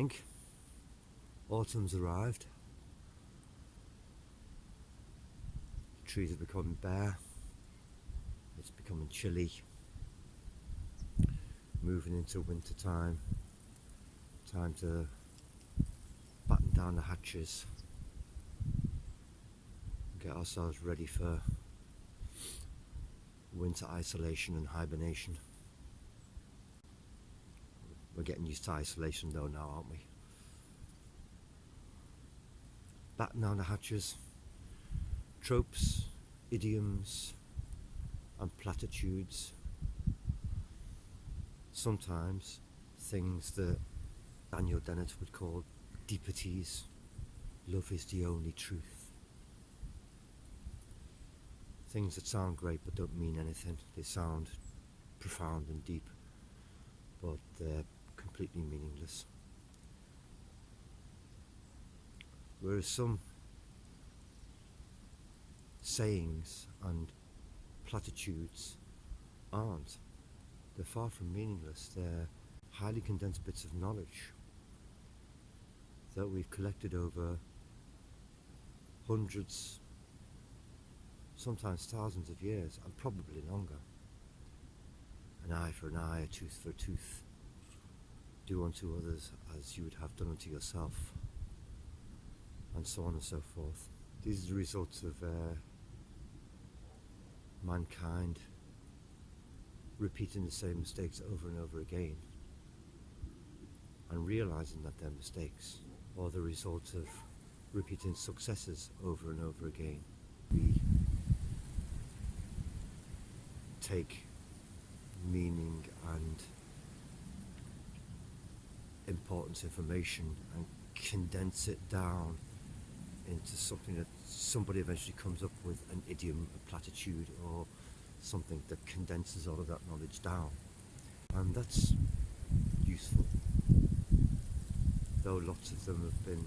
morning. Autumn's arrived. The trees are becoming bare. It's becoming chilly. Moving into winter time. Time to batten down the hatches. Get ourselves ready for winter isolation and hibernation. We're getting used to isolation though now, aren't we? Batten down the hatches. Tropes, idioms, and platitudes. Sometimes things that Daniel Dennett would call deepities. Love is the only truth. Things that sound great but don't mean anything. They sound profound and deep, but they're completely meaningless. Whereas some sayings and platitudes aren't. They're far from meaningless. They're highly condensed bits of knowledge that we've collected over hundreds, sometimes thousands of years, and probably longer. An eye for an eye, a tooth for a tooth. Do unto others as you would have done unto yourself, and so on and so forth. These are the results of mankind repeating the same mistakes over and over again and realizing that they're mistakes, or the result of repeating successes over and over again. We take meaning and important information and condense it down into something that somebody eventually comes up with, an idiom, a platitude, or something that condenses all of that knowledge down. And that's useful, though lots of them have been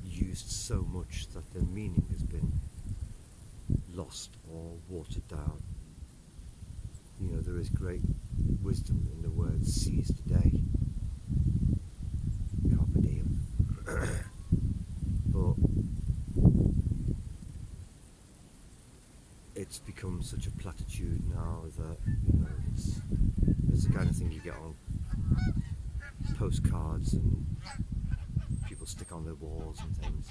used so much that their meaning has been lost or watered down. You know, there is great wisdom in the word seize the day, carpe diem. But it's become such a platitude now that, you know, it's the kind of thing you get on postcards and people stick on their walls and things.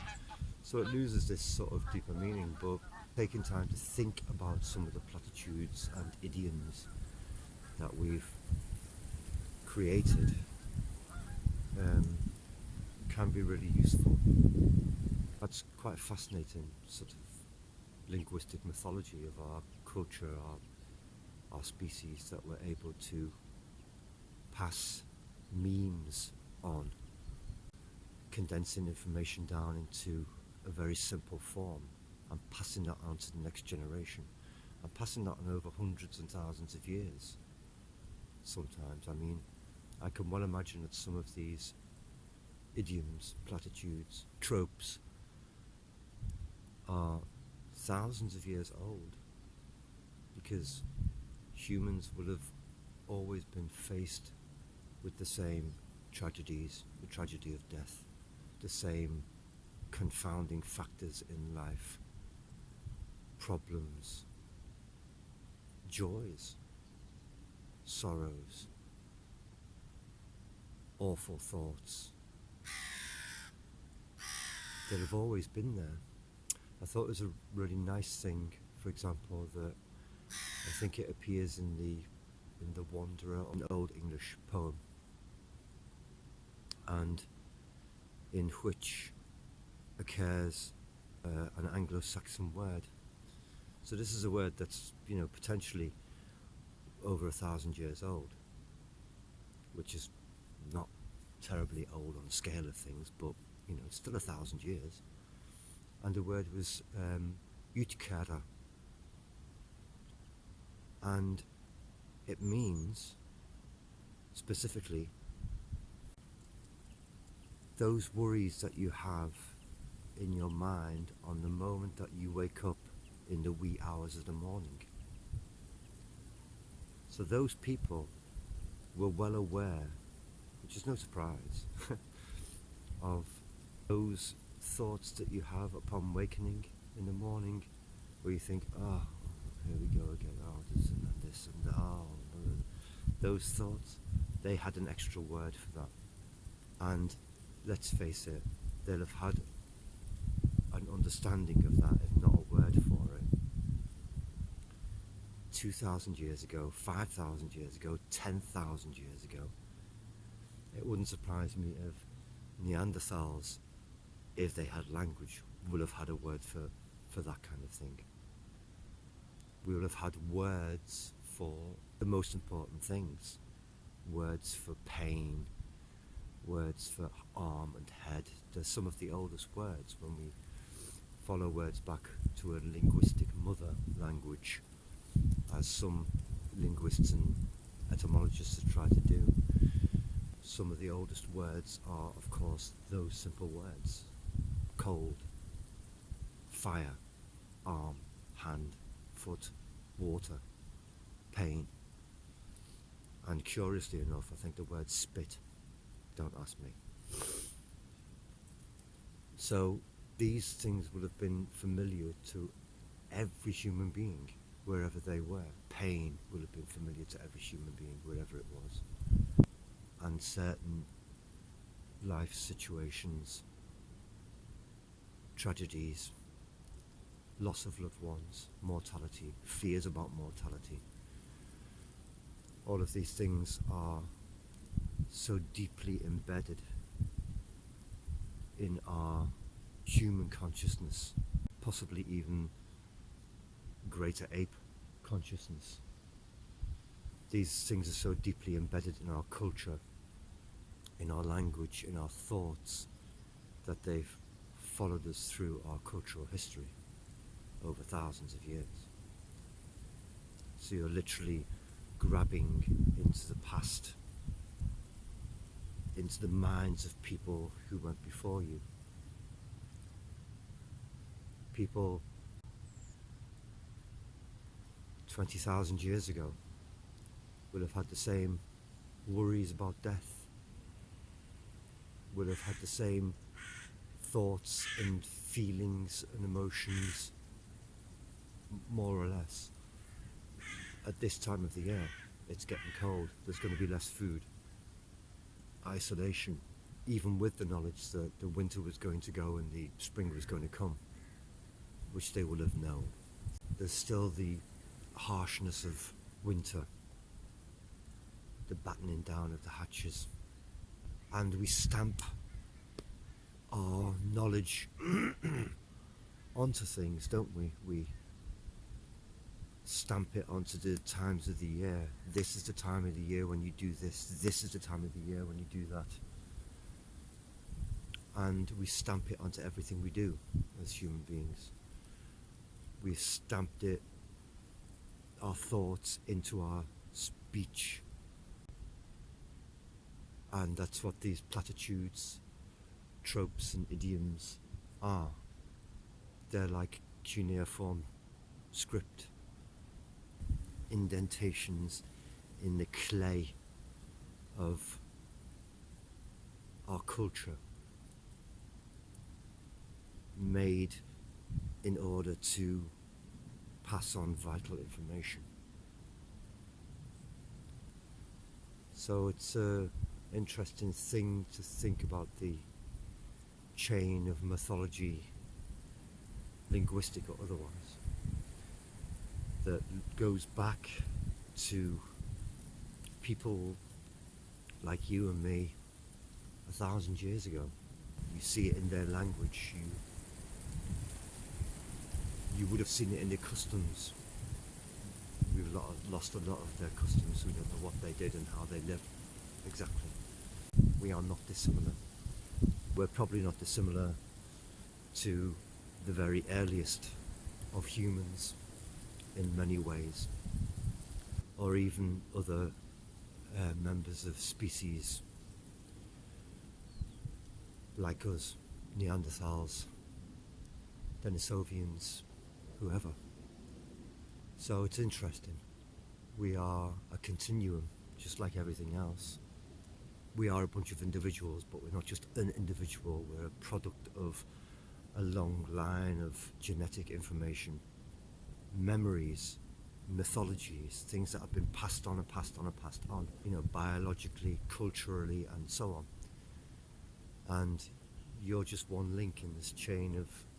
So it loses this sort of deeper meaning, but taking time to think about some of the platitudes and idioms that we've created can be really useful. That's quite a fascinating sort of linguistic mythology of our culture, our species, that we're able to pass memes on, condensing information down into a very simple form and passing that on to the next generation, and passing that on over hundreds and thousands of years sometimes. I mean, I can well imagine that some of these idioms, platitudes, tropes are thousands of years old, because humans will have always been faced with the same tragedies, the tragedy of death, the same confounding factors in life, problems, joys, sorrows, awful thoughts. That have always been there. I thought it was a really nice thing, for example, that I think it appears in the Wanderer, an Old English poem, and in which occurs an Anglo-Saxon word. So this is a word that's, you know, potentially over 1,000 years old, which is not terribly old on the scale of things, but, you know, it's still 1,000 years. And the word was utikara, and it means specifically those worries that you have in your mind on the moment that you wake up in the wee hours of the morning. So those people were well aware which is no surprise, of those thoughts that you have upon wakening in the morning, where you think, oh, here we go again, oh, this and that, this and that, oh, those thoughts, they had an extra word for that. And let's face it, they'll have had an understanding of that, if not a word for it. 2,000 years ago, 5,000 years ago, 10,000 years ago. It wouldn't surprise me if Neanderthals, if they had language, will have had a word for that kind of thing. We will have had words for the most important things. Words for pain, words for arm and head. They're some of the oldest words when we follow words back to a linguistic mother language, as some linguists and etymologists have tried to do. Some of the oldest words are, of course, those simple words. Cold, fire, arm, hand, foot, water, pain. And curiously enough, I think the word spit. Don't ask me. So these things would have been familiar to every human being, wherever they were. Pain would have been familiar to every human being, wherever it was. And certain life situations, tragedies, loss of loved ones, mortality, fears about mortality. All of these things are so deeply embedded in our human consciousness, possibly even greater ape consciousness. These things are so deeply embedded in our culture, in our language, in our thoughts, that they've followed us through our cultural history over thousands of years. So you're literally grabbing into the past, into the minds of people who went before you. People 20,000 years ago will have had the same worries about death, will have had the same thoughts and feelings and emotions, more or less. At this time of the year, it's getting cold, there's going to be less food, isolation, even with the knowledge that the winter was going to go and the spring was going to come, which they will have known. There's still the harshness of winter, the battening down of the hatches, and we stamp our knowledge onto things, don't we? We stamp it onto the times of the year. This is the time of the year when you do this. This is the time of the year when you do that. And we stamp it onto everything we do as human beings. We've stamped it, our thoughts, into our speech. And that's what these platitudes, tropes and idioms are. They're like cuneiform script, indentations in the clay of our culture, made in order to pass on vital information. So it's an interesting thing to think about, the chain of mythology, linguistic or otherwise, that goes back to people like you and me 1,000 years ago. You see it in their language, you would have seen it in their customs. We've lost a lot of their customs. We don't know what they did and how they lived exactly. We are not dissimilar. We're probably not dissimilar to the very earliest of humans in many ways, or even other members of species like us, Neanderthals, Denisovians, whoever. So it's interesting. We are a continuum, just like everything else. we are a bunch of individuals, but we're not just an individual, we're a product of a long line of genetic information, memories, mythologies, things that have been passed on and passed on and passed on, biologically, culturally, and so on. And you're just one link in this chain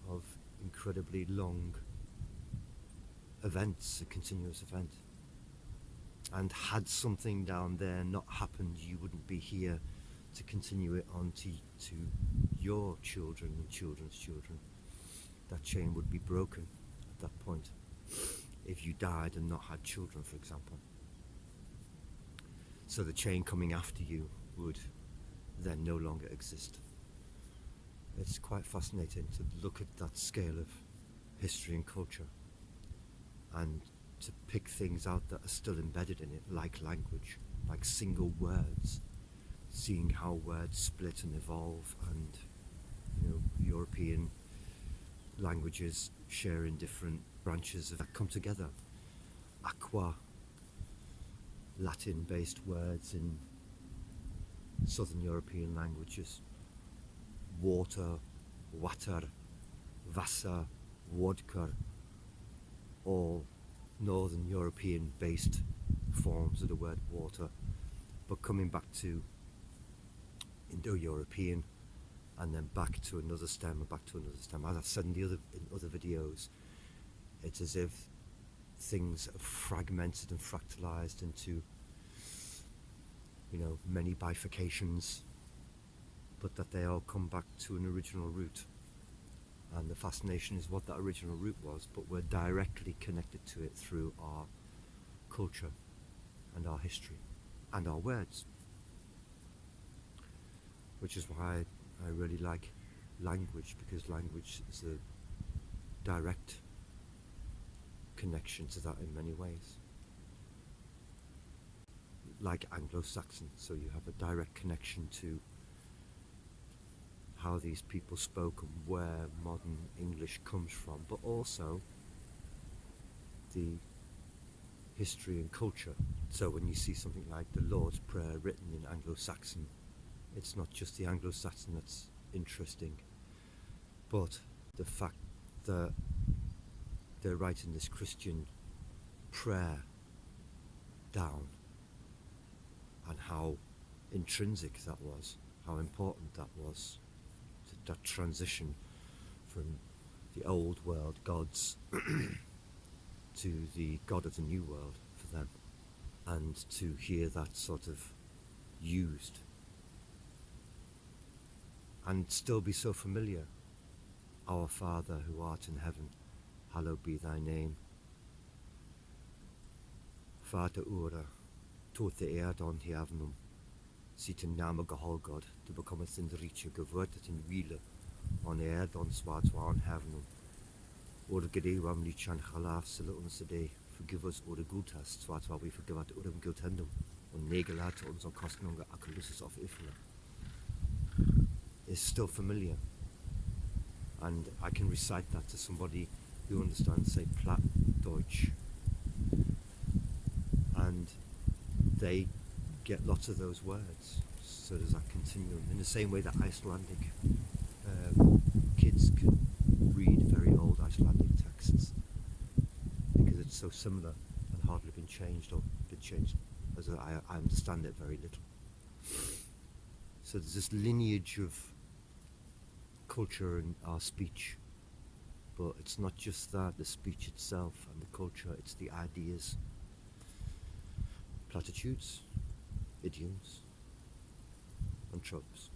of incredibly long events, a continuous event. And had something down there not happened, you wouldn't be here to continue it on to your children and children's children. That chain would be broken at that point if you died and not had children, for example. So the chain coming after you would then no longer exist. It's quite fascinating to look at that scale of history and culture and to pick things out that are still embedded in it, like language, like single words, seeing how words split and evolve, and European languages sharing different branches that come together. Aqua, Latin-based words in Southern European languages. Water, water, Wasser, vodka, all Northern European based forms of the word water, but coming back to Indo-European and then back to another stem and back to another stem. As I've said in other videos, it's as if things are fragmented and fractalized into many bifurcations, but that they all come back to an original root. And the fascination is what that original root was, but we're directly connected to it through our culture and our history and our words, which is why I really like language, because language is a direct connection to that in many ways. Like Anglo-Saxon, so you have a direct connection to how these people spoke and where modern English comes from, but also the history and culture. So when you see something like the Lord's Prayer written in Anglo-Saxon, it's not just the Anglo-Saxon that's interesting, but the fact that they're writing this Christian prayer down and how intrinsic that was, how important that was, that transition from the old world gods to the God of the new world for them, and to hear that sort of used and still be so familiar. Our Father who art in heaven, hallowed be thy name. Vater ura, tot de erdon heavenum, ziet een name geholgod, de bekommest in de rietje geworden in wiele, on erdon zwaard waan heavenum. Ode gedewam niet chan galaaf zullen onze day, forgive us ode good hast, zwaard waar we forgive at odem guilt hendum, und negelaten ons on kosten onge akelusses of ifle. Is still familiar, and I can recite that to somebody who understands, say, Plattdeutsch, and they get lots of those words. So there's that continuum, in the same way that Icelandic kids can read very old Icelandic texts because it's so similar and hardly been changed, or been changed, as I understand it, very little. So there's this lineage of culture in our speech, but it's not just that, the speech itself and the culture, it's the ideas, platitudes, idioms, and tropes.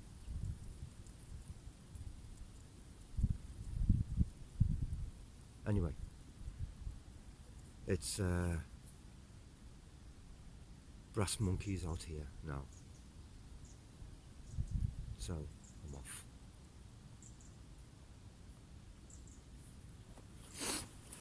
Anyway, it's brass monkeys out here now, so